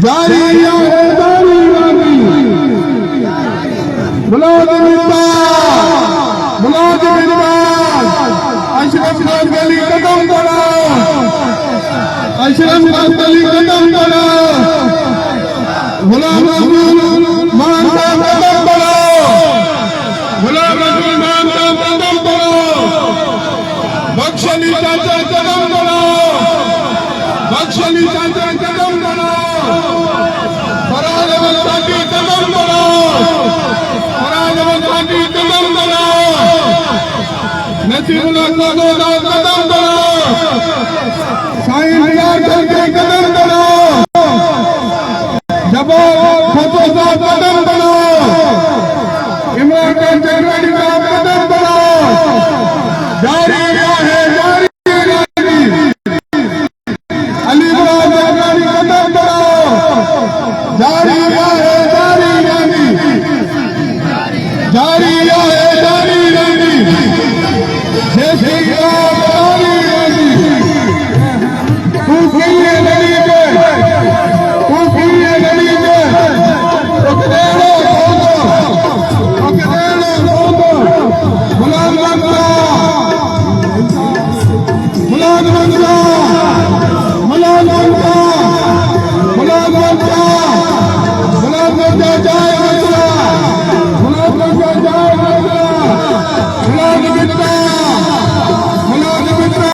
जारी है जारी रानी मुलाजिम जिंदाबाद अशरफ गली कदम बढ़ाओ अशरफ गली कदम बढ़ाओ गुलाम रसूल मान साहब कदम बढ़ाओ गुलाम रसूल मान साहब कदम बढ़ाओ बख्श अली चाचा कदम बढ़ाओ बख्श अली चाचा कदम बढ़ाओ फराज अहमद साकी कदम बढ़ाओ फराज अहमद साकी कदम बढ़ाओ नसीरुल्लाह कदम बढ़ाओ साईं नियाज के कदम बढ़ाओ जवाब फोटो साहब कदम बढ़ाओ इमरान खान चंद्रानी साहब कदम बढ़ाओ जारी है जारी रानी अली इमरान चंद्रानी कदम बढ़ाओ जारी है जारी रानी जारी है जारी रानी जय श्री राम जारी रानी